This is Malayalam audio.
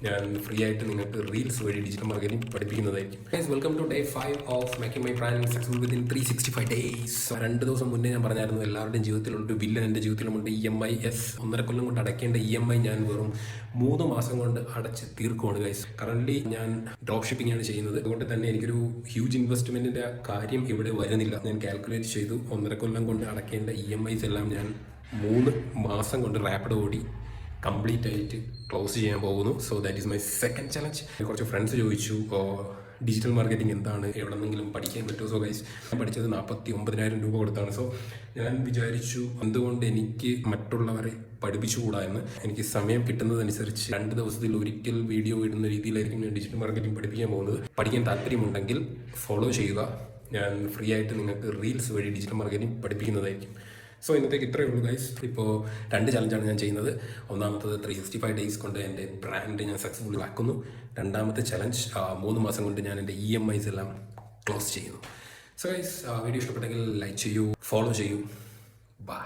ഞാൻ ഫ്രീ ആയിട്ട് നിങ്ങൾക്ക് റീൽസ് വഴി ഡിജിറ്റൽ മാർക്കറ്റിംഗ് പഠിപ്പിക്കുന്നതായിരിക്കും. Guys, welcome to day 5 of making my brand successful within 365 days. 2 ദിവസം മുന്നേ ഞാൻ പറഞ്ഞായിരുന്നു എല്ലാവരുടെയും ജീവിതത്തിലുണ്ട് വില്ലൻ, എൻ്റെ ജീവിതത്തിലുമുണ്ട് EMI. 1.5 കൊല്ലം കൊണ്ട് അടയ്ക്കേണ്ട EMI ഞാൻ വെറും 3 മാസം കൊണ്ട് അടച്ച് തീർക്കുവാണ് ഗൈസ്. കറൻ്റ്ലി ഞാൻ ഡ്രോപ്പ് ഷിപ്പിംഗ് ആണ് ചെയ്യുന്നത്. അതുകൊണ്ട് തന്നെ എനിക്കൊരു ഹ്യൂജ് ഇൻവെസ്റ്റ്മെൻറ്റിൻ്റെ കാര്യം ഇവിടെ വരുന്നില്ല. ഞാൻ കാൽക്കുലേറ്റ് ചെയ്തു 1.5 കൊല്ലം കൊണ്ട് അടയ്ക്കേണ്ട EMIs എല്ലാം ഞാൻ 3 മാസം കൊണ്ട് റാപ്പിഡ് ഓടി കംപ്ലീറ്റ് ആയിട്ട് ക്ലോസ് ചെയ്യാൻ പോകുന്നു. So that is my second challenge. കുറച്ച് ഫ്രണ്ട്സ് ചോദിച്ചു ഡിജിറ്റൽ മാർക്കറ്റിംഗ് എന്താണ്, എവിടെന്നെങ്കിലും പഠിക്കാൻ പറ്റുമോ? സോ ഗൈസ്, ഞാൻ പഠിച്ചത് 49,000 രൂപ കൊടുത്താണ്. സോ ഞാൻ വിചാരിച്ചു എന്തുകൊണ്ട് എനിക്ക് മറ്റുള്ളവരെ പഠിപ്പിച്ചുകൂടാ എന്ന്. എനിക്ക് സമയം കിട്ടുന്നതനുസരിച്ച് 2 ദിവസത്തിൽ ഒരിക്കൽ വീഡിയോ ഇടുന്ന രീതിയിലായിരിക്കും ഞാൻ ഡിജിറ്റൽ മാർക്കറ്റിംഗ് പഠിപ്പിക്കാൻ പോകുന്നത്. പഠിക്കാൻ താല്പര്യമുണ്ടെങ്കിൽ ഫോളോ ചെയ്യുക. ഞാൻ ഫ്രീ ആയിട്ട് നിങ്ങൾക്ക് റീൽസ് വഴി ഡിജിറ്റൽ മാർക്കറ്റിംഗ് പഠിപ്പിക്കുന്നതായിരിക്കും. സോ ഇന്നത്തേക്ക് ഇത്രയേ ഉള്ളൂ ഗൈസ്. ഇപ്പോൾ 2 ചലഞ്ചാണ് ഞാൻ ചെയ്യുന്നത്. ഒന്നാമത്തത് 365 ഡേയ്സ് കൊണ്ട് എൻ്റെ ബ്രാൻഡ് ഞാൻ സക്സസ്ഫുൾ ആക്കുന്നു. രണ്ടാമത്തെ ചലഞ്ച് 3 മാസം കൊണ്ട് ഞാൻ എൻ്റെ EMIs എല്ലാം ക്ലോസ് ചെയ്യുന്നു. സോ ഗൈസ്, വീഡിയോ ഇഷ്ടപ്പെട്ടെങ്കിൽ ലൈക്ക് ചെയ്യൂ, ഫോളോ ചെയ്യൂ. ബൈ.